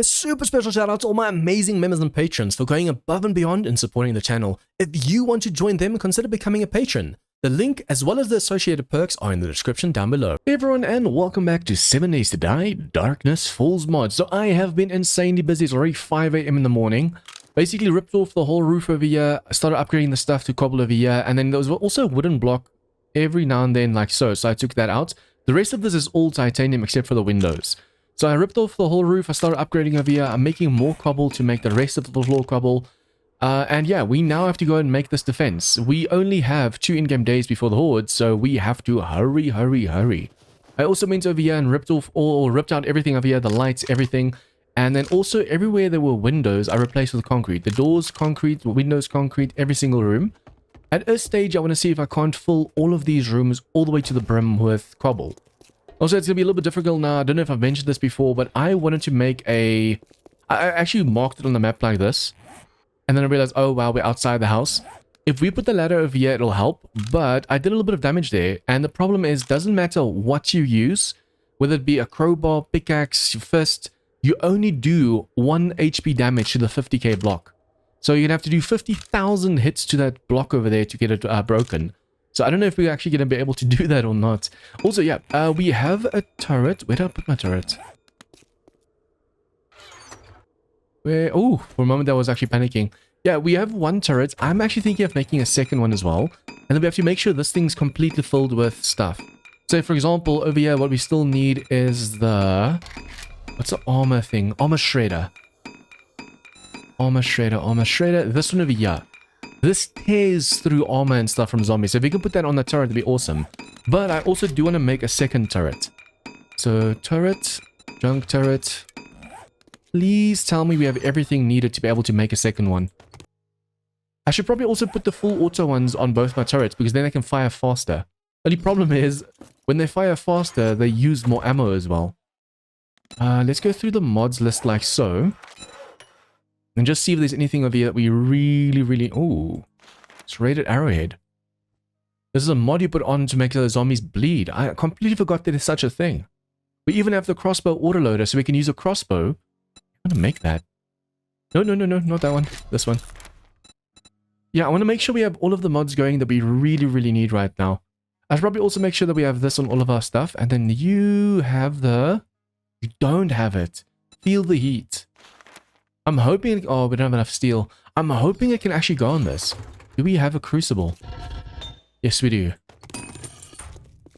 A super special shout out to all my amazing members and patrons for going above and beyond in supporting the channel. If you want to join them, consider becoming a patron. The link as well as the associated perks are in the description down below. Hey everyone, and welcome back to 7 Days to Die DarknessFalls mod. So I have been insanely busy. It's already 5 AM in the morning. Basically ripped off the whole roof over here, started upgrading the stuff to cobble over here, and then there was also a wooden block every now and then like so I took that out. The rest of this is all titanium except for the windows. So I ripped off the whole roof, I started upgrading over here, I'm making more cobble to make the rest of the floor cobble. And yeah, we now have to go and make this defense. We only have 2 in-game days before the Horde, so we have to hurry. I also went over here and ripped out everything over here, the lights, everything. And then also everywhere there were windows, I replaced with concrete. The doors, concrete, the windows, concrete, every single room. At a stage, I want to see if I can't fill all of these rooms all the way to the brim with cobble. Also, it's going to be a little bit difficult now. I don't know if I've mentioned this before, but I wanted to make a... I actually marked it on the map like this. And then I realized, oh wow, we're outside the house. If we put the ladder over here, it'll help. But I did a little bit of damage there. And the problem is, doesn't matter what you use, whether it be a crowbar, pickaxe, fist, you only do 1 HP damage to the 50k block. So you're going to have to do 50,000 hits to that block over there to get it broken. So I don't know if we're actually going to be able to do that or not. Also, yeah, we have a turret. Where did I put my turret? Where? Oh, for a moment I was actually panicking. Yeah, we have 1 turret. I'm actually thinking of making a second one as well. And then we have to make sure this thing's completely filled with stuff. So for example, over here, what we still need is the... What's the armor thing? Armor shredder. Armor shredder. This one over here. This tears through armor and stuff from zombies. So if we can put that on the turret, it'd be awesome. But I also do want to make a second turret. So turret, junk turret. Please tell me we have everything needed to be able to make a second one. I should probably also put the full auto ones on both my turrets because then they can fire faster. Only problem is, when they fire faster, they use more ammo as well. Let's go through the mods list like so. And just see if there's anything over here that we really... Oh, it's rated arrowhead. This is a mod you put on to make the zombies bleed. I completely forgot that there's such a thing. We even have the crossbow autoloader, so we can use a crossbow. I want to make that. No, not that one. This one. Yeah, I want to make sure we have all of the mods going that we really need right now. I should probably also make sure that we have this on all of our stuff. And then you have the... You don't have it. Feel the heat. I'm hoping... Oh, we don't have enough steel. I'm hoping it can actually go on this. Do we have a crucible? Yes, we do.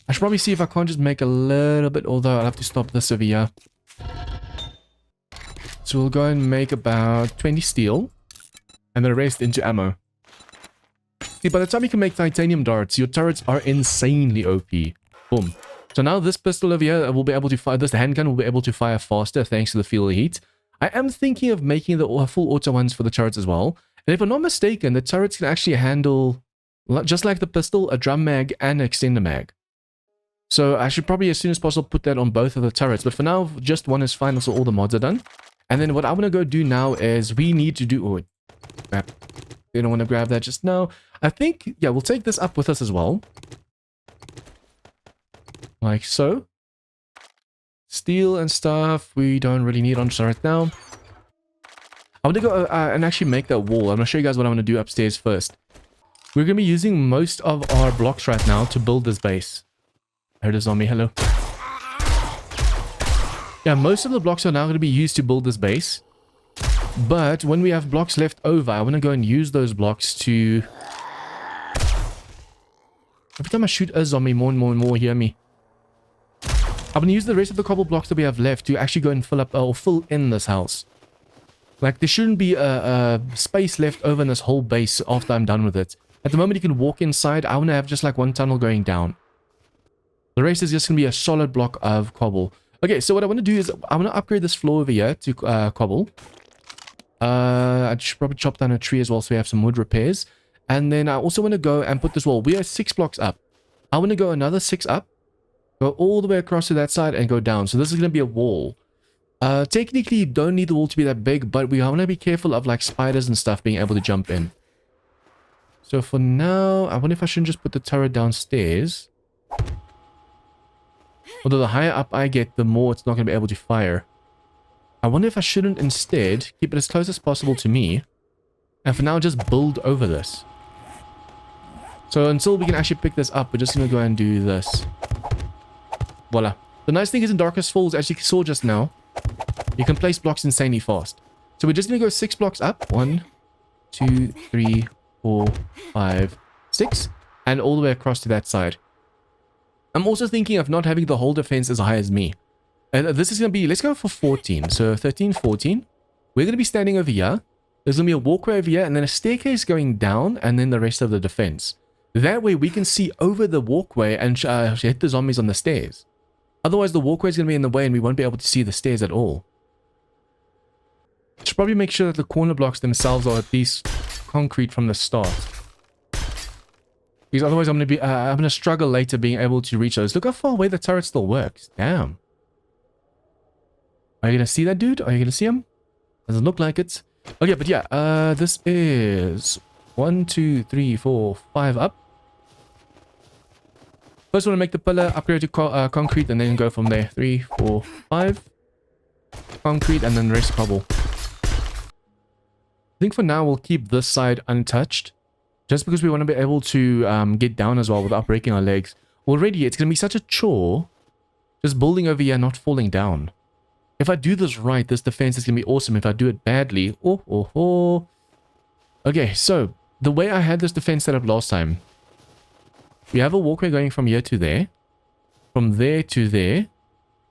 I should probably see if I can't just make a little bit, although I'll have to stop this over here. So we'll go and make about 20 steel. And the rest into ammo. See, by the time you can make titanium darts, your turrets are insanely OP. Boom. So now this pistol over here will be able to fire... This handgun will be able to fire faster thanks to the feel the heat. I am thinking of making the full auto ones for the turrets as well. And if I'm not mistaken, the turrets can actually handle, just like the pistol, a drum mag and an extender mag. So I should probably, as soon as possible, put that on both of the turrets. But for now, just one is fine, so all the mods are done. And then what I want to go do now is we need to do... Oh, crap. They don't want to grab that just now. I think, yeah, we'll take this up with us as well. Like so. Steel and stuff we don't really need on right now. I want to go and actually make that wall. I'm going to show you guys what I want to do upstairs first. We're going to be using most of our blocks right now to build this base. I heard a zombie. Hello. Yeah, most of the blocks are now going to be used to build this base. But when we have blocks left over, I want to go and use those blocks to... Every time I shoot a zombie, more and more hear me. I'm going to use the rest of the cobble blocks that we have left to actually go and fill up or fill in this house. Like, there shouldn't be a space left over in this whole base after I'm done with it. At the moment, you can walk inside. I want to have just like one tunnel going down. The rest is just going to be a solid block of cobble. Okay, so what I want to do is I want to upgrade this floor over here to cobble. I should probably chop down a tree as well so we have some wood repairs. And then I also want to go and put this wall. We are 6 blocks up. I want to go another 6 up. Go all the way across to that side and go down. So this is going to be a wall. Technically, you don't need the wall to be that big, but we want to be careful of like spiders and stuff being able to jump in. So for now, I wonder if I shouldn't just put the turret downstairs. Although the higher up I get, the more it's not going to be able to fire. I wonder if I shouldn't instead keep it as close as possible to me. And for now, just build over this. So until we can actually pick this up, we're just going to go and do this. Voila. The nice thing is in DarknessFalls, as you saw just now, you can place blocks insanely fast. So we're just going to go 6 blocks up. 1, 2, 3, 4, 5, 6. And all the way across to that side. I'm also thinking of not having the whole defense as high as me. This is going to be, let's go for 14. So 13, 14. We're going to be standing over here. There's going to be a walkway over here and then a staircase going down and then the rest of the defense. That way we can see over the walkway and hit the zombies on the stairs. Otherwise the walkway is going to be in the way and we won't be able to see the stairs at all. Should probably make sure that the corner blocks themselves are at least concrete from the start. Because otherwise I'm going to struggle later being able to reach those. Look how far away the turret still works. Damn. Are you going to see that dude? Are you going to see him? Doesn't look like it. Okay, but yeah, this is 1, 2, 3, 4, 5 up. First, want to make the pillar, upgrade to concrete, and then go from there. 3, 4, 5. Concrete, and then the rest cobble. I think for now, we'll keep this side untouched. Just because we want to be able to get down as well without breaking our legs. Already, it's going to be such a chore. Just building over here, not falling down. If I do this right, this defense is going to be awesome. If I do it badly... Okay, so the way I had this defense set up last time. We have a walkway going from here to there. From there to there.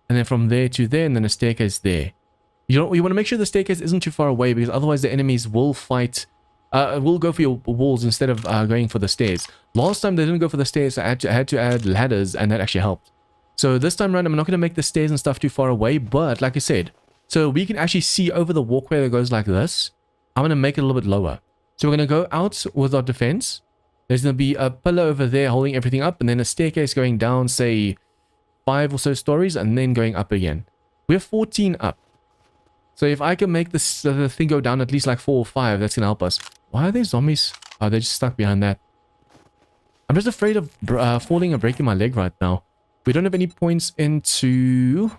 And then from there to there. And then a staircase there. You want to make sure the staircase isn't too far away. Because otherwise the enemies will fight... will go for your walls instead of going for the stairs. Last time they didn't go for the stairs. So I had to add ladders. And that actually helped. So this time around, I'm not going to make the stairs and stuff too far away, but like I said, so we can actually see over the walkway that goes like this. I'm going to make it a little bit lower. So we're going to go out with our defense. There's going to be a pillar over there holding everything up, and then a staircase going down, say, 5 or so stories, and then going up again. We're 14 up. So if I can make this the thing go down at least like 4 or 5, that's going to help us. Why are there zombies? Oh, they're just stuck behind that. I'm just afraid of falling and breaking my leg right now. We don't have any points into...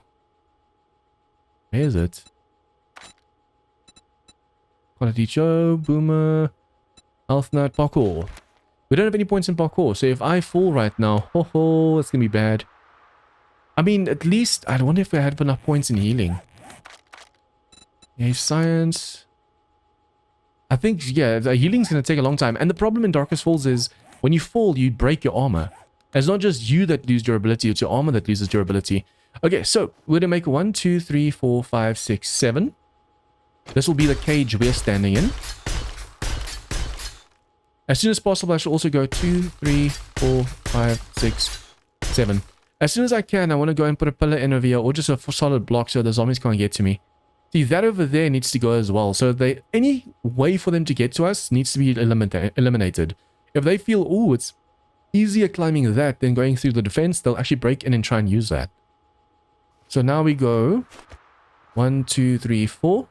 Where is it? Quality Joe, Boomer, Health Nut, Parkour. We don't have any points in Parkour, so if I fall right now, it's going to be bad. I mean, at least, I wonder if I had enough points in healing. Yeah, Science. I think, yeah, the healing's going to take a long time. And the problem in DarknessFalls is, when you fall, you break your armor. It's not just you that lose durability, it's your armor that loses durability. Okay, so we're going to make 1, 2, 3, 4, 5, 6, 7. This will be the cage we're standing in. As soon as possible, I should also go 2, 3, 4, 5, 6, 7. As soon as I can, I want to go and put a pillar in over here, or just a solid block so the zombies can't get to me. See, that over there needs to go as well. So any way for them to get to us needs to be eliminated. If they feel, oh, it's easier climbing that than going through the defense, they'll actually break in and try and use that. So now we go 1, 2, 3, 4.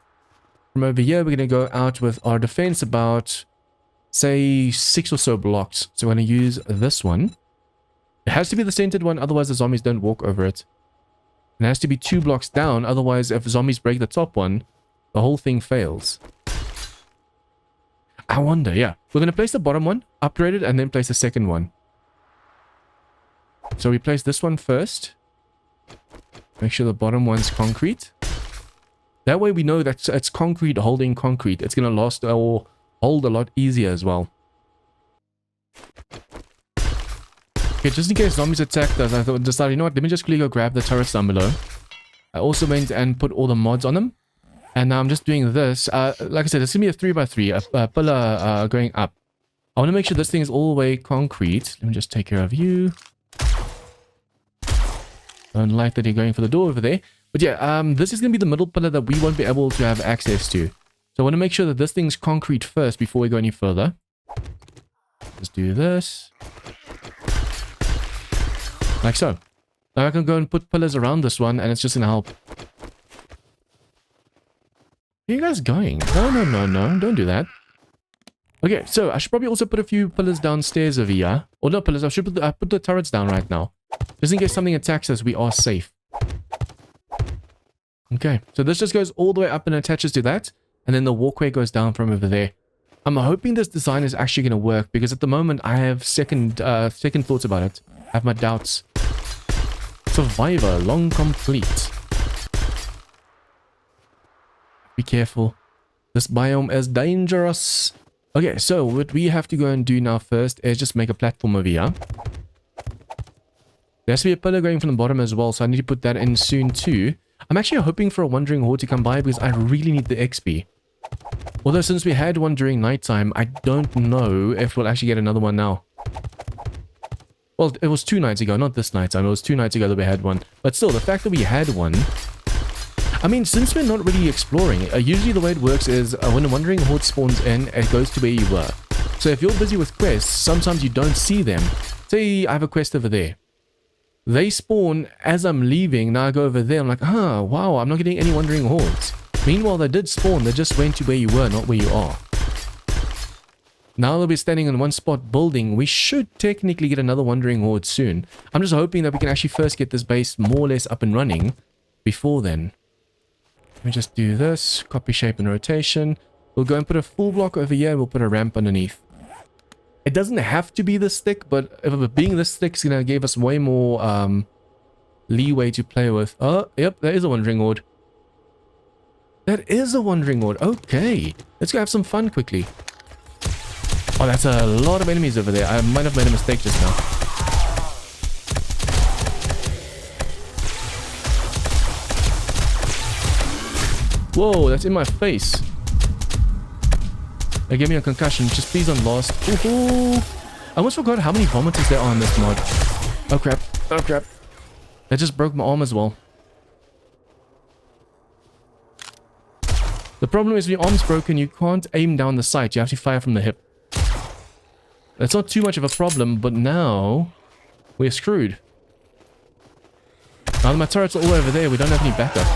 From over here, we're going to go out with our defense about, say, 6 or so blocks. So we're going to use this one. It has to be the centered one, otherwise the zombies don't walk over it. It has to be 2 blocks down, otherwise if zombies break the top one, the whole thing fails. I wonder, yeah. We're going to place the bottom one, upgrade it, and then place the second one. So we place this one first. Make sure the bottom one's concrete. That way we know that it's concrete holding concrete. It's going to last or hold a lot easier as well. Okay, just in case zombies attacked us, I decided, you know what, let me just quickly go grab the turrets down below. I also went and put all the mods on them. And now I'm just doing this. Like I said, it's going to be a 3x3, a pillar going up. I want to make sure this thing is all the way concrete. Let me just take care of you. Don't like that you're going for the door over there. But yeah, this is going to be the middle pillar that we won't be able to have access to. So I want to make sure that this thing's concrete first before we go any further. Let's do this. Like so. Now I can go and put pillars around this one and it's just going to help. Where are you guys going? No. Don't do that. Okay, so I should probably also put a few pillars downstairs over here. Or not pillars, I should put the turrets down right now. Just in case something attacks us, we are safe. Okay, so this just goes all the way up and attaches to that, and then the walkway goes down from over there. I'm hoping this design is actually going to work, because at the moment I have second thoughts about it. I have my doubts. Survivor, long complete. Be careful. This biome is dangerous. Okay, so what we have to go and do now first is just make a platform over here. There has to be a pillar going from the bottom as well, so I need to put that in soon too. I'm actually hoping for a wandering horde to come by because I really need the XP. Although since we had one during nighttime, I don't know if we'll actually get another one now. Well, it was 2 nights ago, not this nighttime. It was 2 nights ago that we had one. But still, the fact that we had one... I mean, since we're not really exploring, usually the way it works is when a wandering horde spawns in, it goes to where you were. So if you're busy with quests, sometimes you don't see them. Say I have a quest over there. They spawn as I'm leaving. Now I go over there. I'm like, wow, I'm not getting any wandering hordes. Meanwhile, they did spawn. They just went to where you were, not where you are. Now that we're standing in one spot building, we should technically get another wandering horde soon. I'm just hoping that we can actually first get this base more or less up and running before then. Let me just do this. Copy, shape, and rotation. We'll go and put a full block over here. And we'll put a ramp underneath. It doesn't have to be this thick, but if it being this thick is going to give us way more leeway to play with. Oh, yep, there is a wandering horde. That is a wandering horde. Okay. Let's go have some fun quickly. Oh, that's a lot of enemies over there. I might have made a mistake just now. Whoa, that's in my face. They gave me a concussion. Just please don't lost. Ooh, I almost forgot how many vomiters there are in this mod. Oh crap. Oh crap. That just broke my arm as well. The problem is when your arm's broken, you can't aim down the sight. You have to fire from the hip. That's not too much of a problem, but now we're screwed. Now that my turrets are all over there, we don't have any backup.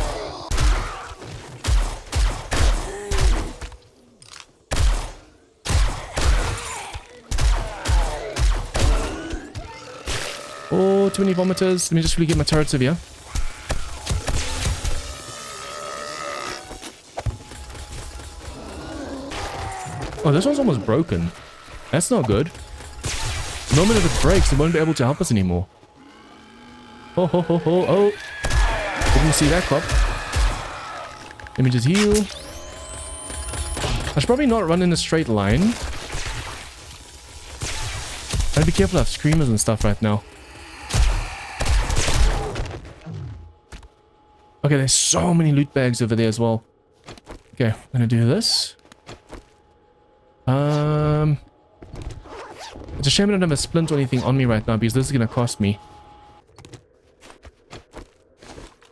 Oh, too many vomiters. Let me just really get my turrets over here. Oh, this one's almost broken. That's not good. The moment if it breaks, it won't be able to help us anymore. Oh, ho, ho, ho, oh. Didn't see that cop. Let me just heal. I should probably not run in a straight line. I'd be careful of screamers and stuff right now. Okay, there's so many loot bags over there as well. Okay, I'm gonna do this. It's a shame I don't have a splint or anything on me right now because this is gonna cost me.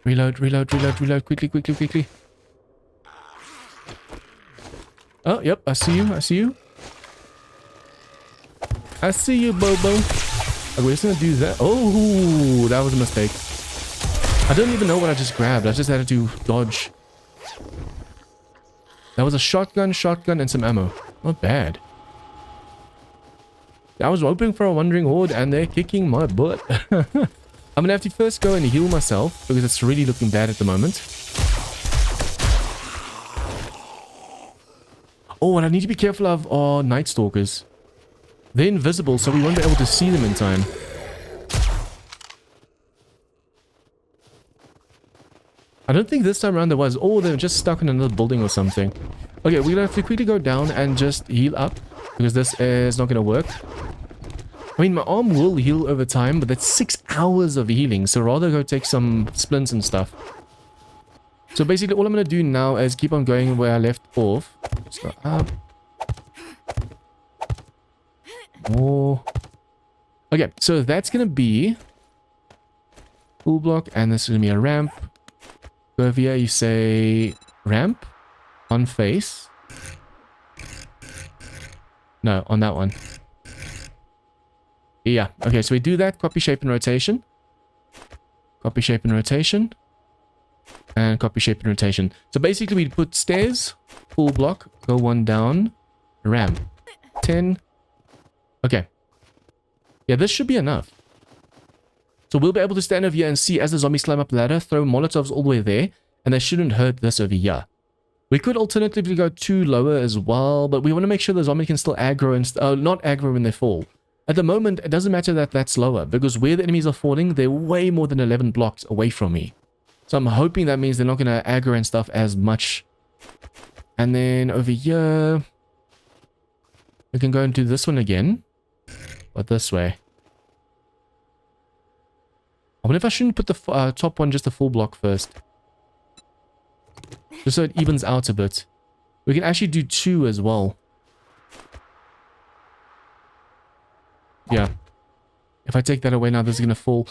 Reload, reload, reload, reload. Quickly, quickly, quickly. Oh, yep, I see you, I see you. I see you, Bobo. Okay, we're just gonna do that. Oh, that was a mistake. I don't even know what I just grabbed. I just had to dodge. That was a shotgun, and some ammo. Not bad. I was hoping for a wandering horde and they're kicking my butt. I'm gonna have to first go and heal myself because it's really looking bad at the moment. Oh, what I need to be careful of are night stalkers. They're invisible, so we won't be able to see them in time. I don't think this time around there was. Oh, they're just stuck in another building or something. Okay, we're gonna have to quickly go down and just heal up because this is not gonna work. I mean, my arm will heal over time, but that's 6 hours of healing, so rather go take some splints and stuff. So basically, all I'm gonna do now is keep on going where I left off. So up. More. Okay, so that's gonna be full block, and this is gonna be a ramp. Go over here, you say ramp on face. No, on that one. Yeah, okay, so we do that. Copy, shape, and rotation. Copy, shape, and rotation. And copy, shape, and rotation. So basically we put stairs, full block, go one down, ramp. 10. Okay. Yeah, this should be enough. So we'll be able to stand over here and see as the zombies climb up the ladder, throw molotovs all the way there, and they shouldn't hurt this over here. We could alternatively go 2 lower as well, but we want to make sure the zombie can still aggro and not aggro when they fall. At the moment, it doesn't matter that that's lower, because where the enemies are falling, they're way more than 11 blocks away from me. So I'm hoping that means they're not going to aggro and stuff as much. And then over here, we can go and do this one again, but this way. I wonder if I shouldn't put the top one just a full block first. Just so it evens out a bit. We can actually do 2 as well. Yeah. If I take that away now, this is going to fall.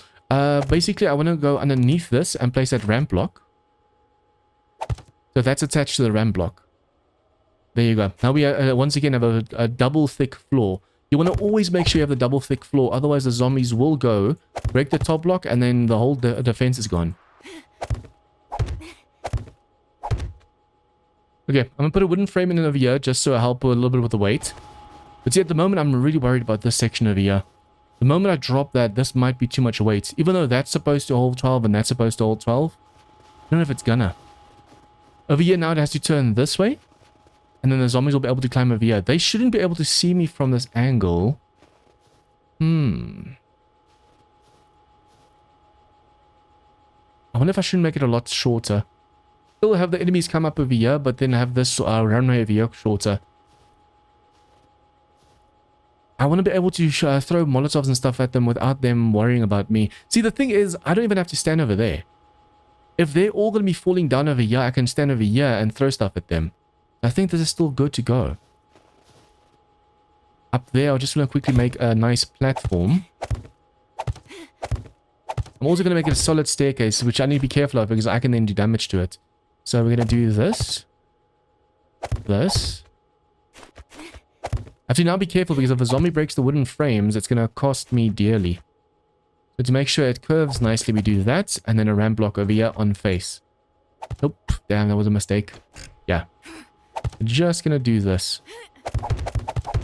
Basically, I want to go underneath this and place that ramp block. So that's attached to the ramp block. There you go. Now we once again have a double thick floor. You want to always make sure you have the double thick floor. Otherwise, the zombies will go, break the top block, and then the whole defense is gone. Okay, I'm going to put a wooden frame in over here just so I help a little bit with the weight. But see, at the moment, I'm really worried about this section over here. The moment I drop that, this might be too much weight. Even though that's supposed to hold 12 and that's supposed to hold 12. I don't know if it's gonna. Over here now, it has to turn this way. And then the zombies will be able to climb over here. They shouldn't be able to see me from this angle. I wonder if I shouldn't make it a lot shorter. Still have the enemies come up over here, but then have this runway over here shorter. I want to be able to throw molotovs and stuff at them without them worrying about me. See, the thing is, I don't even have to stand over there. If they're all going to be falling down over here, I can stand over here and throw stuff at them. I think this is still good to go. Up there, I just want to quickly make a nice platform. I'm also going to make it a solid staircase, which I need to be careful of because I can then do damage to it. So we're going to do this. This. I have to now be careful because if a zombie breaks the wooden frames, it's going to cost me dearly. So to make sure it curves nicely, we do that. And then a ramp block over here on face. Nope. Damn, that was a mistake. Yeah. We're just going to do this.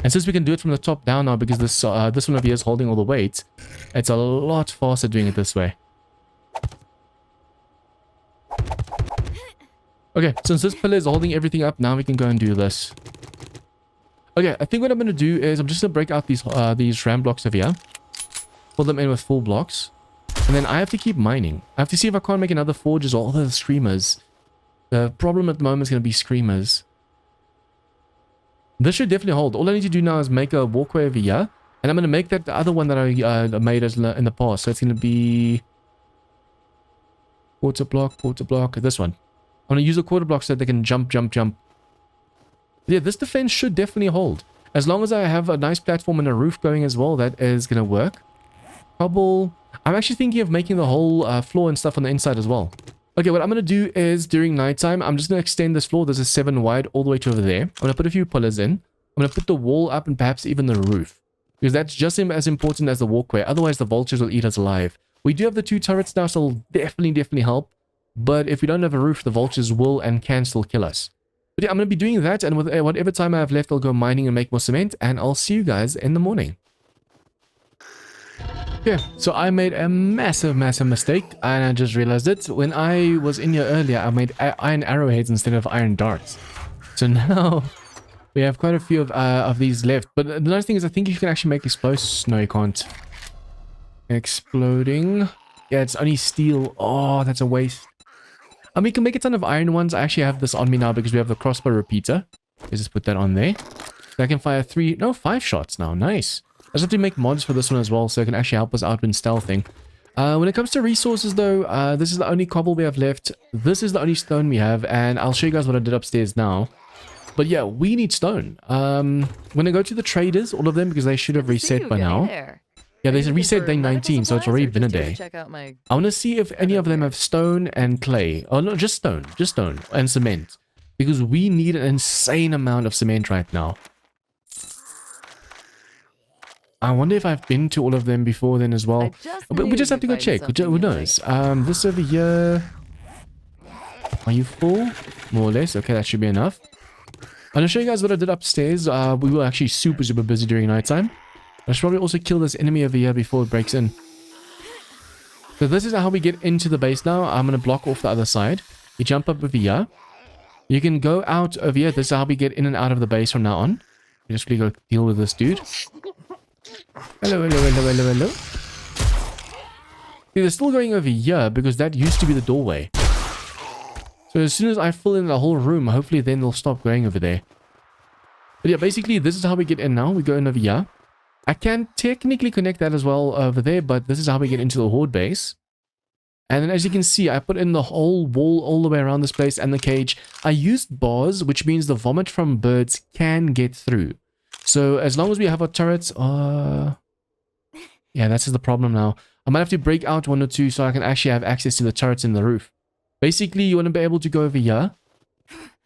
And since we can do it from the top down now because this one over here is holding all the weight, it's a lot faster doing it this way. Okay, since this pillar is holding everything up, now we can go and do this. Okay, I think what I'm going to do is I'm just going to break out these ramp blocks over here. Fill them in with full blocks. And then I have to keep mining. I have to see if I can't make another forge as well. All the screamers. The problem at the moment is going to be screamers. This should definitely hold. All I need to do now is make a walkway over here. And I'm going to make that the other one that I made in the past. So it's going to be quarter block, this one. I'm going to use a quarter block so that they can jump. Yeah, this defense should definitely hold. As long as I have a nice platform and a roof going as well, that is going to work. Cobble. I'm actually thinking of making the whole floor and stuff on the inside as well. Okay, what I'm going to do is during nighttime, I'm just going to extend this floor. There's a 7 wide all the way to over there. I'm going to put a few pillars in. I'm going to put the wall up and perhaps even the roof. Because that's just as important as the walkway. Otherwise, the vultures will eat us alive. We do have the 2 turrets now, so it'll definitely help. But if we don't have a roof, the vultures will and can still kill us. But yeah, I'm going to be doing that. And with whatever time I have left, I'll go mining and make more cement. And I'll see you guys in the morning. Yeah, so I made a massive mistake, and I just realized it. When I was in here earlier, I made iron arrowheads instead of iron darts. So now we have quite a few of these left. But the nice thing is I think you can actually make explosives. No, you can't. Exploding. Yeah, it's only steel. Oh, that's a waste. We can make a ton of iron ones. I actually have this on me now because we have the crossbow repeater. Let's just put that on there. So I can fire 5 shots now. Nice. I just have to make mods for this one as well, so it can actually help us out when stealthing. When it comes to resources, though, this is the only cobble we have left. This is the only stone we have, and I'll show you guys what I did upstairs now. But yeah, we need stone. When I go to the traders, all of them, because they should have reset by now. Yeah, they reset day 19, so it's already been a day. I want to see if any of them have stone and clay. Oh, no, just stone and cement. Because we need an insane amount of cement right now. I wonder if I've been to all of them before then as well. But we just have to go check. Who knows? This over here. Are you full? More or less. Okay, that should be enough. I'm going to show you guys what I did upstairs. We were actually super busy during nighttime. I should probably also kill this enemy over here before it breaks in. So this is how we get into the base now. I'm going to block off the other side. You jump up over here. You can go out over here. This is how we get in and out of the base from now on. You just really go deal with this dude. Hello, hello, hello, hello, hello. See, they're still going over here because that used to be the doorway. So as soon as I fill in the whole room, hopefully then they'll stop going over there. But yeah, basically this is how we get in now. We go in over here. I can technically connect that as well over there, but this is how we get into the Horde base. And then as you can see, I put in the whole wall all the way around this place and the cage. I used bars, which means the vomit from birds can get through. So as long as we have our turrets, yeah, that's the problem now. I might have to break out one or two so I can actually have access to the turrets in the roof. Basically, you want to be able to go over here,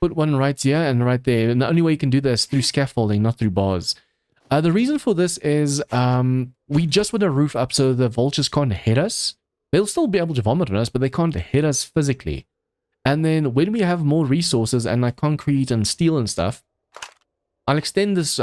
put one right here and right there. And the only way you can do this is through scaffolding, not through bars. The reason for this is we just put a roof up so the vultures can't hit us. They'll still be able to vomit on us, but they can't hit us physically. And then when we have more resources and like concrete and steel and stuff, I'll extend this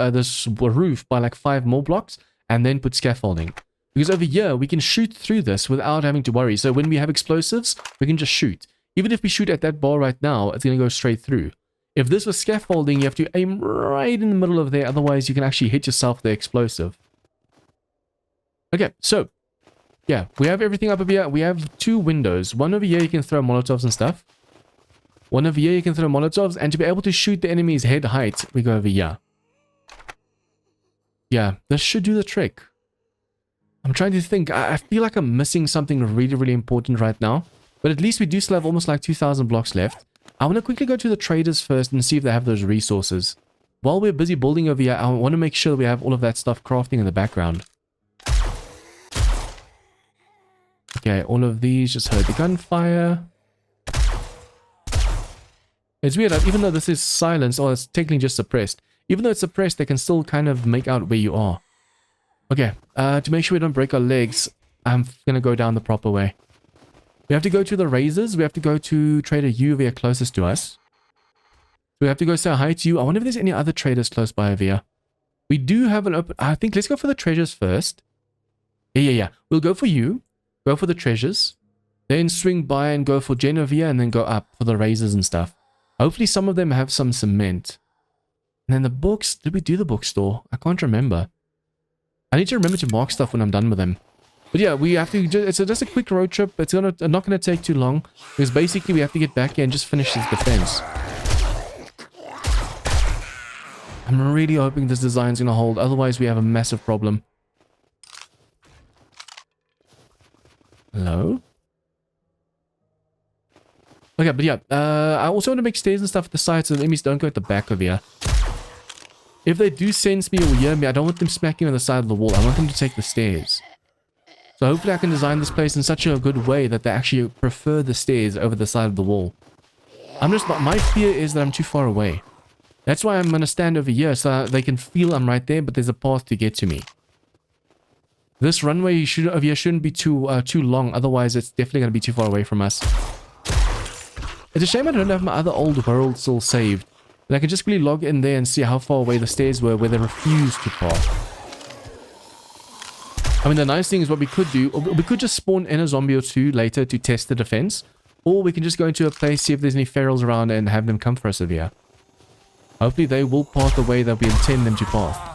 roof by like 5 more blocks and then put scaffolding. Because over here, we can shoot through this without having to worry. So when we have explosives, we can just shoot. Even if we shoot at that bar right now, it's going to go straight through. If this was scaffolding, you have to aim right in the middle of there. Otherwise, you can actually hit yourself with the explosive. Okay, so yeah, we have everything up over here. We have 2 windows. One over here, you can throw Molotovs and stuff. One over here, you can throw Molotovs. And to be able to shoot the enemy's head height, we go over here. Yeah, this should do the trick. I'm trying to think. I feel like I'm missing something really, really important right now. But at least we do still have almost like 2,000 blocks left. I want to quickly go to the traders first and see if they have those resources. While we're busy building over here, I want to make sure we have all of that stuff crafting in the background. Okay, all of these just heard the gunfire. It's weird, even though this is silenced, or it's technically just suppressed. Even though it's suppressed, they can still kind of make out where you are. Okay, to make sure we don't break our legs, I'm going to go down the proper way. We have to go to the razors. We have to go to Trader U over here closest to us. We have to go say hi to you. I wonder if there's any other traders close by over here. We do have an open... I think let's go for the treasures first. Yeah. We'll go for you. Go for the treasures. Then swing by and go for Genovia and then go up for the razors and stuff. Hopefully some of them have some cement. And then the books. Did we do the bookstore? I can't remember. I need to remember to mark stuff when I'm done with them. But yeah, we have to... It's just a quick road trip. It's not going to take too long. Because basically we have to get back here and just finish this defense. I'm really hoping this design's going to hold. Otherwise we have a massive problem. Hello? Okay, but yeah. I also want to make stairs and stuff at the side so the enemies don't go at the back of here. If they do sense me or hear me, I don't want them smacking on the side of the wall. I want them to take the stairs. So hopefully I can design this place in such a good way that they actually prefer the stairs over the side of the wall. My fear is that I'm too far away. That's why I'm going to stand over here so they can feel I'm right there, but there's a path to get to me. This runway over here shouldn't be too long, otherwise it's definitely going to be too far away from us. It's a shame I don't have my other old world still saved. But I can just really log in there and see how far away the stairs were where they refused to pass. I mean, the nice thing is what we could do, we could just spawn in a zombie or 2 later to test the defense. Or we can just go into a place, see if there's any ferals around and have them come for us over here. Hopefully they will path the way that we intend them to path.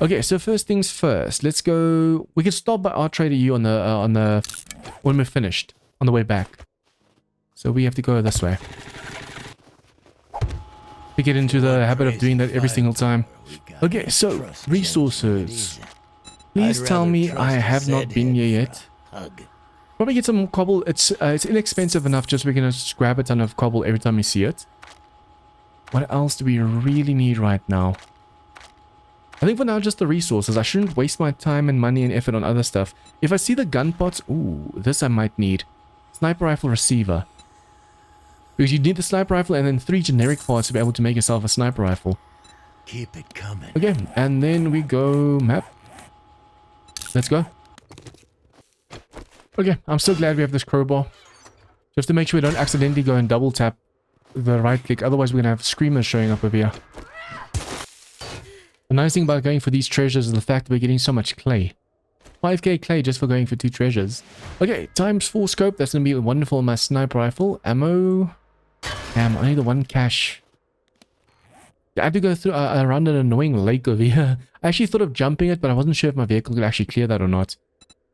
Okay, so first things first, let's go... We can stop by our Trader U on the when we're finished, on the way back. So we have to go this way. We get into the habit of doing that every single time. Okay, so resources. Please tell me I have not been here yet. Probably get some cobble. It's inexpensive enough just we're gonna just grab a ton of cobble every time we see it. What else do we really need right now? I think for now just the resources. I shouldn't waste my time and money and effort on other stuff. If I see the gun pots, ooh, this I might need. Sniper rifle receiver. Because you need the sniper rifle and then 3 generic parts to be able to make yourself a sniper rifle. Keep it coming. Okay, and then we go map. Let's go. Okay, I'm so glad we have this crowbar. Just to make sure we don't accidentally go and double tap the right click. Otherwise, we're going to have screamers showing up over here. The nice thing about going for these treasures is the fact that we're getting so much clay. 5k clay just for going for 2 treasures. Okay, times 4 scope. That's going to be wonderful in my sniper rifle. Ammo. Damn, I need the one cache. I had to go through around an annoying lake over here. I actually thought of jumping it, but I wasn't sure if my vehicle could actually clear that or not.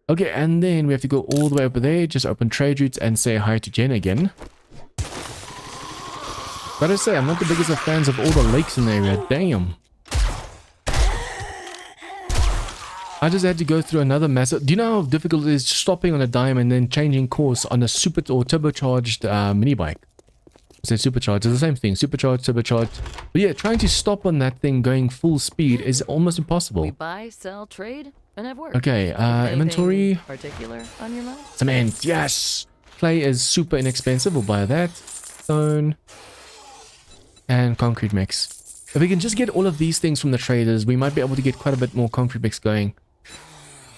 Okay, and then we have to go all the way over there. Just open trade routes and say hi to Jen again. Gotta say, I'm not the biggest of fans of all the lakes in the area. Damn. I just had to go through another massive... Do you know how difficult it is stopping on a dime and then changing course on a super or turbocharged mini bike? I say supercharged, it's the same thing. Supercharged, turbocharged. But yeah, trying to stop on that thing going full speed is almost impossible. We buy, sell, trade, and have work. Okay, inventory. Particular on your mind? Cement, yes! Clay is super inexpensive, we'll buy that. Stone. And concrete mix. If we can just get all of these things from the traders, we might be able to get quite a bit more concrete mix going.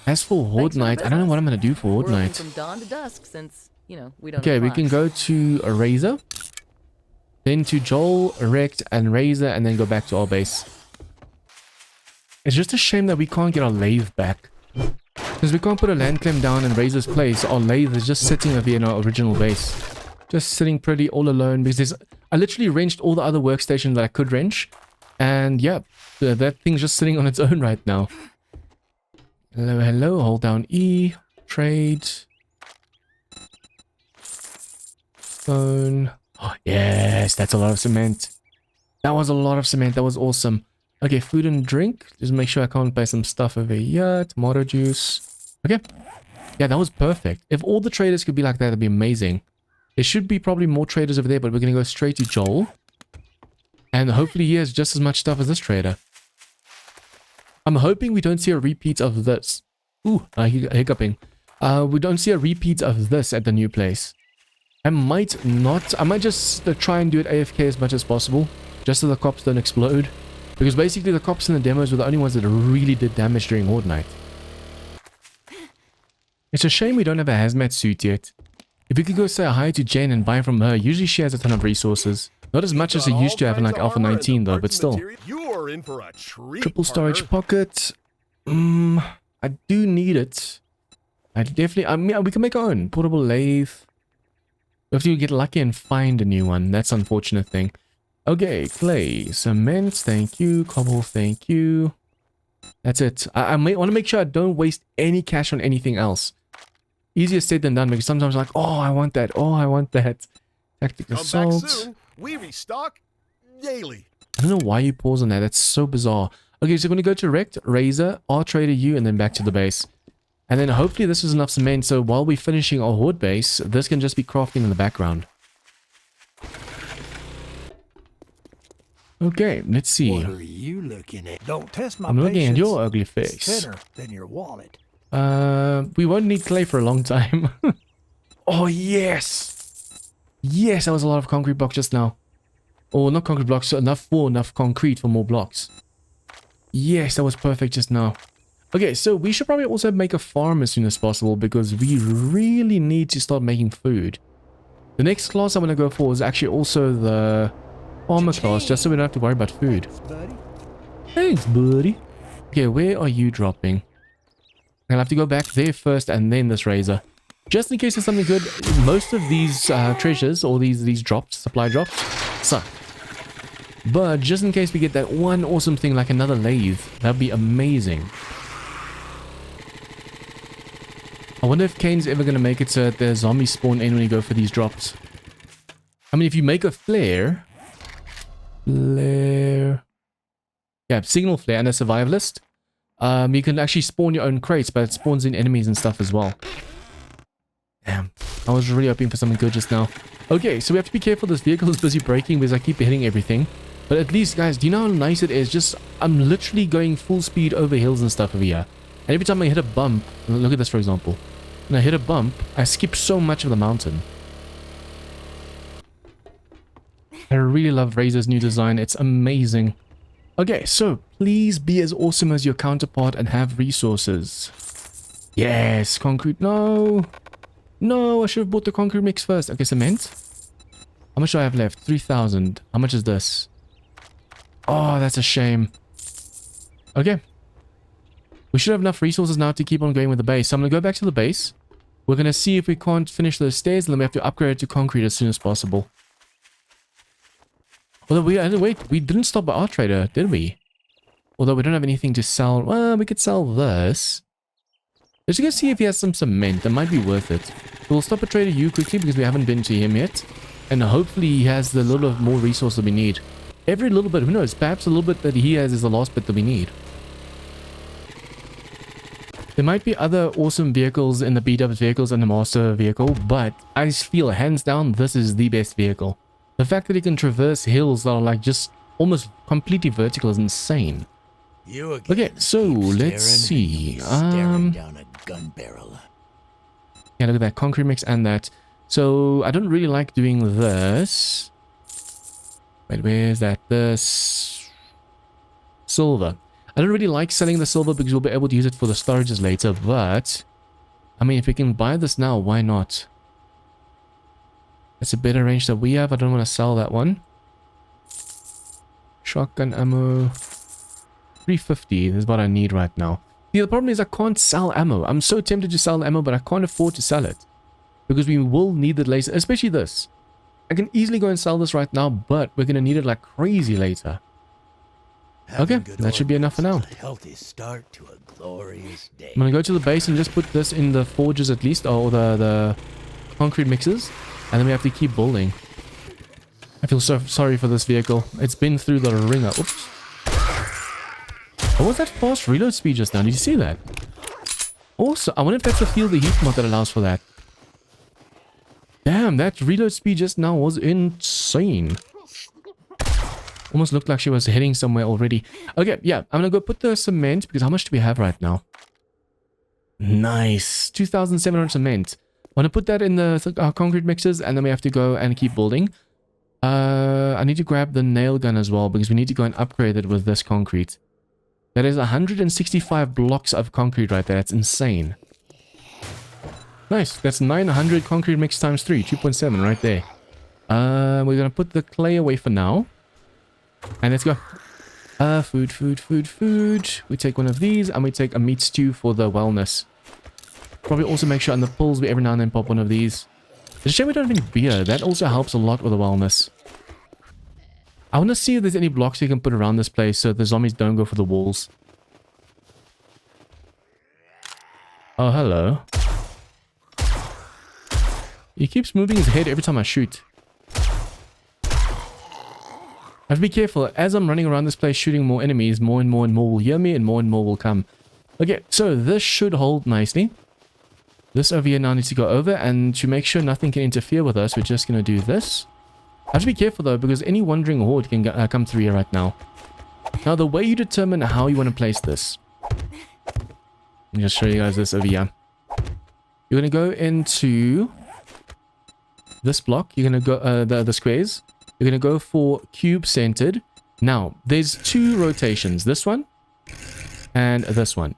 As for Horde Night, I don't know what I'm going to do for Horde Night. From dawn to dusk since, you know, we don't Okay, we can go to a Razor. Then to Joel, Erect, and Razor, and then go back to our base. It's just a shame that we can't get our lathe back. Because we can't put a land claim down in Razor's place. Our lathe is just sitting over here in our original base. Just sitting pretty all alone because I literally wrenched all the other workstations that I could wrench. And yeah, that thing's just sitting on its own right now. Hello, hello. Hold down E. Trade. Stone. Oh, yes, that's a lot of cement. That was a lot of cement. That was awesome. Okay, food and drink. Just make sure I can't buy some stuff over here. Tomato juice. Okay. Yeah, that was perfect. If all the traders could be like that, that'd be amazing. There should be probably more traders over there, but we're going to go straight to Joel. And hopefully he has just as much stuff as this trader. I'm hoping we don't see a repeat of this. Ooh, hiccuping. We don't see a repeat of this at the new place. I might just try and do it AFK as much as possible. Just so the cops don't explode. Because basically the cops in the demos were the only ones that really did damage during Horde Night. It's a shame we don't have a hazmat suit yet. If we could go say hi to Jen and buy from her, usually she has a ton of resources. Not as much as she used to have in like Alpha 19 though, but still. You are in for a treat, Triple storage pocket. I do need it. I mean, we can make our own. Portable lathe. We have to get lucky and find a new one. That's the unfortunate thing. Okay, clay. Cement, thank you. Cobble, thank you. That's it. I want to make sure I don't waste any cash on anything else. Easier said than done because sometimes I'm like, oh, I want that. Oh, I want that. Tactical assault. Back soon. We restock daily. I don't know why you pause on that. That's so bizarre. Okay, so we're going to go to Rect, Razor, R-Trader U, and then back to the base. And then hopefully this is enough cement, so while we're finishing our Horde base, this can just be crafting in the background. Okay, let's see. What are you looking at? Don't test my I'm looking at patience. your ugly It's face. thinner than your wallet. We won't need clay for a long time. Oh, yes! Yes, that was a lot of concrete blocks just now. Or not concrete blocks, so enough concrete for more blocks. Yes, that was perfect just now. Okay, so we should probably also make a farm as soon as possible because we really need to start making food. The next class I'm going to go for is actually also the farmer class, just so we don't have to worry about food. Thanks, buddy. Thanks, buddy. Okay, where are you dropping? I'll have to go back there first and then this razor. Just in case there's something good, most of these treasures or these drops, supply drops, suck. But just in case we get that one awesome thing like another lathe, that'd be amazing. I wonder if Kane's ever going to make it so that the zombies spawn in when you go for these drops. I mean, if you make a flare... Yeah, signal flare and a survivalist. You can actually spawn your own crates, but it spawns in enemies and stuff as well. Damn, I was really hoping for something good just now. Okay, so we have to be careful. This vehicle is busy braking because I keep hitting everything. But at least, guys, do you know how nice it is? Just, I'm literally going full speed over hills and stuff over here. And every time I hit a bump, look at this for example. When I hit a bump, I skip so much of the mountain. I really love Razor's new design. It's amazing. Okay, so please be as awesome as your counterpart and have resources. Yes, concrete. No. No, I should have bought the concrete mix first. Okay, cement. How much do I have left? 3,000. How much is this? Oh, that's a shame. Okay. We should have enough resources now to keep on going with the base. So I'm going to go back to the base. We're going to see if we can't finish those stairs, and then we have to upgrade it to concrete as soon as possible. Although wait, we didn't stop by our trader, did we? Although we don't have anything to sell. Well, we could sell this. Let's go see if he has some cement. That might be worth it. So we'll stop at Trader U quickly because we haven't been to him yet. And hopefully he has the little of more resource that we need. Every little bit, who knows? Perhaps a little bit that he has is the last bit that we need. There might be other awesome vehicles in the B-dubs vehicles and the master vehicle, but I feel hands down this is the best vehicle. The fact that it can traverse hills that are like just almost completely vertical is insane. Okay, so let's see. Staring down a gun barrel. Yeah, look at that concrete mix and that. So I don't really like doing this. Wait, where's that? This silver. I don't really like selling the silver because we'll be able to use it for the storages later, but I mean, if we can buy this now, why not? That's a better range that we have. I don't want to sell that one. Shotgun ammo. 350 is what I need right now. See, the problem is I can't sell ammo. I'm so tempted to sell ammo, but I can't afford to sell it. Because we will need it later, especially this. I can easily go and sell this right now, but we're going to need it like crazy later. Okay, that should be enough for now. Healthy start to a glorious day. I'm going to go to the base and just put this in the forges at least, or the concrete mixes. And then we have to keep building. I feel so sorry for this vehicle. It's been through the ringer. Oops. What was that fast reload speed just now? Did you see that? Also, I wonder if that's the feel the heat mod that allows for that. Damn, that reload speed just now was insane. Almost looked like she was heading somewhere already. Okay, yeah, I'm gonna go put the cement, because how much do we have right now? Nice. 2,700 cement. I want to put that in the concrete mixers, and then we have to go and keep building. I need to grab the nail gun as well, because we need to go and upgrade it with this concrete. That is 165 blocks of concrete right there. That's insane. Nice. That's 900 concrete mix times 3. 2.7 right there. We're going to put the clay away for now. And let's go. Food. We take one of these and we take a meat stew for the wellness. Probably also make sure on the pulls we every now and then pop one of these. It's a shame we don't have any beer. That also helps a lot with the wellness. I want to see if there's any blocks you can put around this place so the zombies don't go for the walls. Oh, hello. He keeps moving his head every time I shoot. I have to be careful. As I'm running around this place shooting more enemies, more and more will hear me and more will come. Okay, so this should hold nicely. This over here now needs to go over, and to make sure nothing can interfere with us, we're just going to do this. I have to be careful though, because any wandering horde can come through here right now. Now, the way you determine how you want to place this. Let me just show you guys this over here. You're going to go into this block. You're going to go the squares. You're going to go for cube centered. Now, there's two rotations. This one and this one.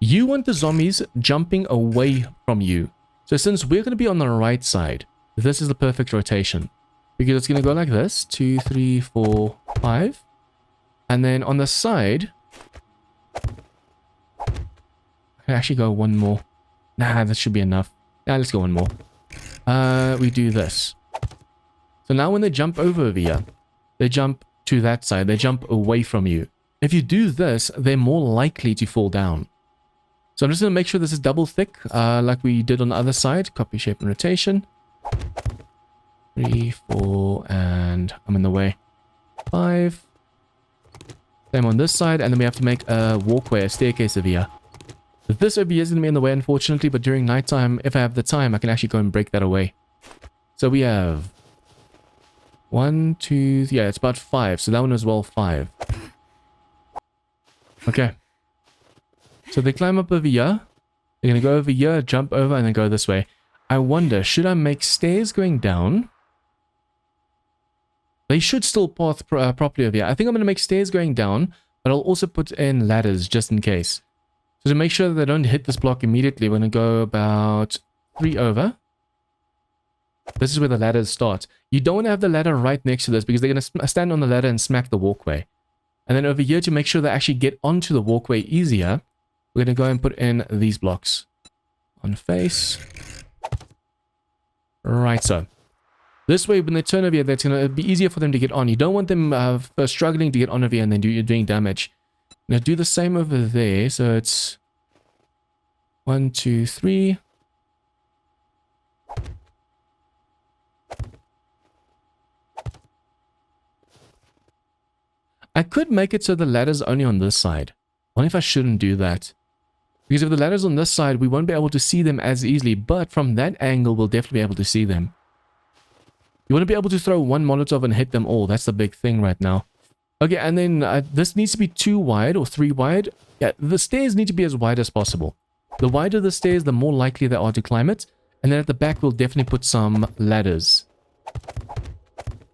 You want the zombies jumping away from you. So since we're going to be on the right side, this is the perfect rotation. Because it's going to go like this. 2, 3, 4, 5. And then on the side, I can actually go one more. Nah, that should be enough. Nah, let's go one more. We do this. So now when they jump over here, they jump to that side. They jump away from you. If you do this, they're more likely to fall down. So I'm just going to make sure this is double thick, like we did on the other side. Copy, shape, and rotation. 3, 4, and I'm in the way. 5. Same on this side, and then we have to make a walkway, a staircase over here. This over here is going to be in the way, unfortunately, but during nighttime, if I have the time, I can actually go and break that away. So we have 1, 2, yeah, it's about 5. So that one as well, 5. Okay. So they climb up over here. They're going to go over here, jump over, and then go this way. I wonder, should I make stairs going down? They should still path properly over here. I think I'm going to make stairs going down, but I'll also put in ladders just in case. So to make sure that they don't hit this block immediately, we're going to go about 3 over. This is where the ladders start. You don't want to have the ladder right next to this because they're going to stand on the ladder and smack the walkway. And then over here, to make sure they actually get onto the walkway easier, we're going to go and put in these blocks. On face. Right, so. This way, when they turn over here, that's going to be easier for them to get on. You don't want them struggling to get on over here and then you're doing damage. Now do the same over there. So it's 1, 2, 3. I could make it so the ladder's only on this side. I wonder if I shouldn't do that. Because if the ladder's on this side, we won't be able to see them as easily. But from that angle, we'll definitely be able to see them. You want to be able to throw one Molotov and hit them all. That's the big thing right now. Okay, and then this needs to be 2 wide or 3 wide. Yeah, the stairs need to be as wide as possible. The wider the stairs, the more likely they are to climb it. And then at the back, we'll definitely put some ladders.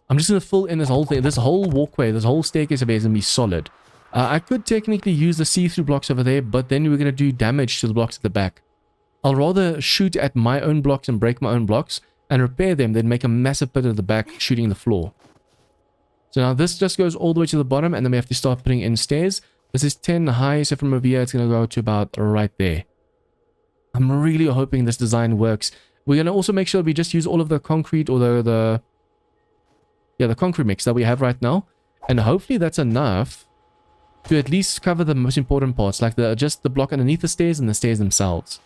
I'm just going to fill in this whole thing. This whole walkway, this whole staircase over here is going to be solid. I could technically use the see-through blocks over there, but then we're going to do damage to the blocks at the back. I'll rather shoot at my own blocks and break my own blocks and repair them than make a massive pit at the back shooting the floor. So now this just goes all the way to the bottom, and then we have to start putting in stairs. This is 10 high, so from over here it's going to go to about right there. I'm really hoping this design works. We're going to also make sure we just use all of the concrete or the concrete mix that we have right now. And hopefully that's enough to at least cover the most important parts, like just the block underneath the stairs and the stairs themselves.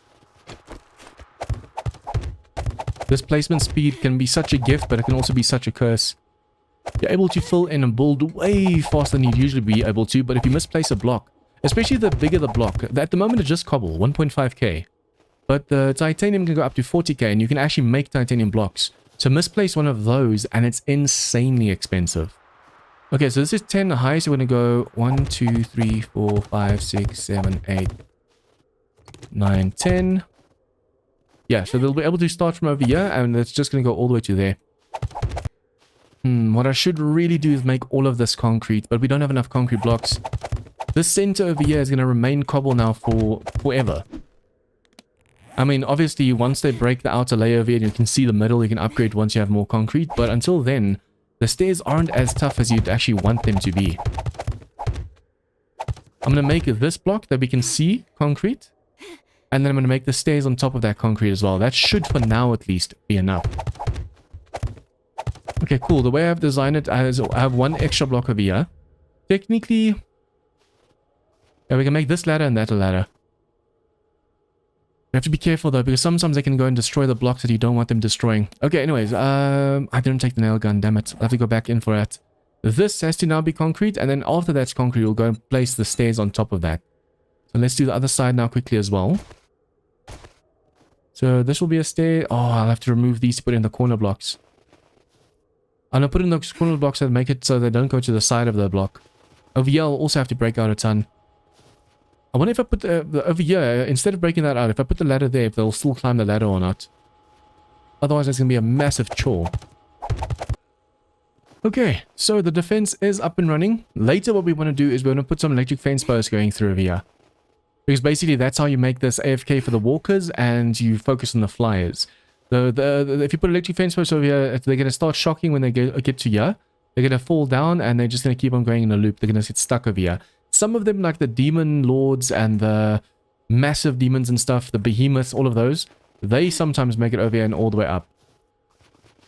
This placement speed can be such a gift, but it can also be such a curse. You're able to fill in and build way faster than you'd usually be able to, but if you misplace a block, especially the bigger the block, at the moment it's just cobble, 1.5k. But the titanium can go up to 40k, and you can actually make titanium blocks. So misplace one of those, and it's insanely expensive. Okay, so this is 10 high, so we're going to go 1, 2, 3, 4, 5, 6, 7, 8, 9, 10. Yeah, so they'll be able to start from over here, and it's just going to go all the way to there. What I should really do is make all of this concrete, but we don't have enough concrete blocks. This center over here is going to remain cobble now for forever. I mean, obviously, once they break the outer layer over here, you can see the middle, you can upgrade once you have more concrete, but until then, the stairs aren't as tough as you'd actually want them to be. I'm going to make this block that we can see concrete, and then I'm going to make the stairs on top of that concrete as well. That should, for now at least, be enough. Okay, cool. The way I've designed it is I have one extra block over here. Technically, yeah, we can make this ladder and that a ladder. You have to be careful though, because sometimes they can go and destroy the blocks that you don't want them destroying. Okay, anyways, I didn't take the nail gun, damn it. I'll have to go back in for it. This has to now be concrete, and then after that's concrete, we'll go and place the stairs on top of that. So let's do the other side now quickly as well. So this will be a stair. Oh, I'll have to remove these to put in the corner blocks. I'm going to put in those corner blocks and make it so they don't go to the side of the block. Over here, I'll also have to break out a ton. I wonder if I put over here, instead of breaking that out, if I put the ladder there, if they'll still climb the ladder or not. Otherwise, it's going to be a massive chore. Okay, so the defense is up and running. Later, what we want to do is we're going to put some electric fence posts going through over here. Because basically, that's how you make this AFK for the walkers, and you focus on the flyers. If you put electric fence posts over here, they're going to start shocking when they get to here. They're going to fall down, and they're just going to keep on going in a loop. They're going to get stuck over here. Some of them, like the demon lords and the massive demons and stuff, the behemoths, all of those, they sometimes make it over here and all the way up.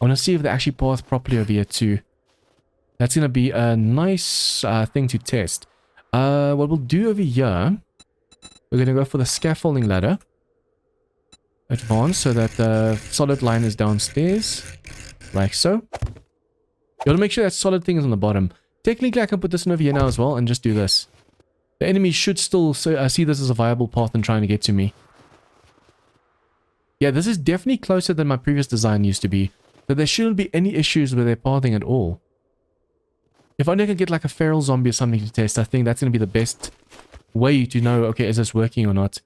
I want to see if they actually path properly over here too. That's going to be a nice thing to test. What we'll do over here, we're going to go for the scaffolding ladder. Advance so that the solid line is downstairs. Like so. You want to make sure that solid thing is on the bottom. Technically, I can put this in over here now as well and just do this. The enemy should still see this as a viable path and trying to get to me. Yeah, this is definitely closer than my previous design used to be. So there shouldn't be any issues with their pathing at all. If only I can get like a feral zombie or something to test, I think that's going to be the best way to know, okay, is this working or not?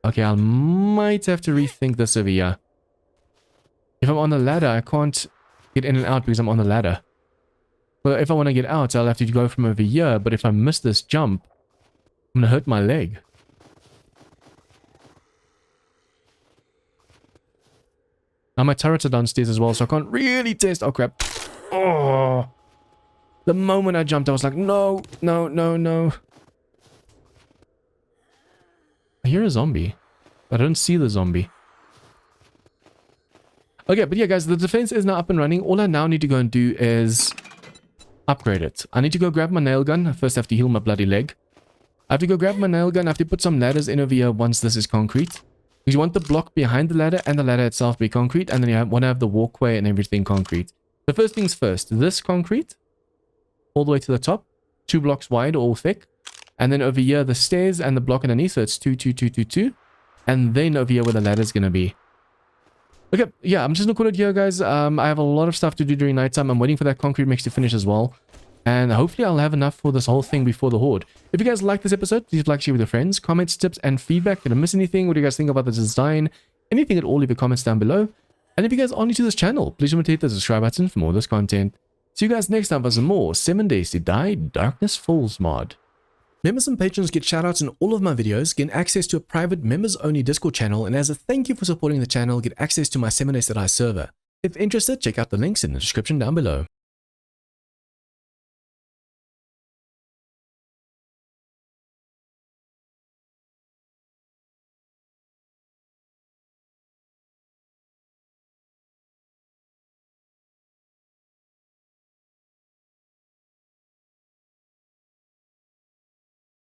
Okay, I might have to rethink this over here. If I'm on the ladder, I can't get in and out because I'm on the ladder. Well, if I want to get out, I'll have to go from over here, but if I miss this jump, I'm going to hurt my leg. Now my turrets are downstairs as well, so I can't really test. Oh, crap. Oh. The moment I jumped, I was like, no, no, no, no. I hear a zombie, but I don't see the zombie. Okay, but yeah, guys, the defense is now up and running. All I now need to go and do is upgrade it. I need to go grab my nail gun. First, I have to heal my bloody leg. I have to go grab my nail gun. I have to put some ladders in over here once this is concrete. Because you want the block behind the ladder and the ladder itself be concrete. And then you want to have the walkway and everything concrete. The first things first. This concrete. All the way to the top. 2 blocks wide, all thick. And then over here, the stairs and the block underneath. So it's 2, 2, 2, 2, 2. And then over here where the ladder is going to be. Okay, yeah, I'm just going to call it here, guys. I have a lot of stuff to do during nighttime. I'm waiting for that concrete mix to finish as well. And hopefully I'll have enough for this whole thing before the Horde. If you guys like this episode, please like, share with your friends. Comments, tips, and feedback. Did I miss anything? What do you guys think about the design? Anything at all, leave your comments down below. And if you guys are new to this channel, please remember to hit the subscribe button for more of this content. See you guys next time for some more 7 Days to Die DarknessFalls mod. Members and patrons get shoutouts in all of my videos, get access to a private members-only Discord channel, and as a thank you for supporting the channel, get access to my 7 Days to Die server. If interested, check out the links in the description down below.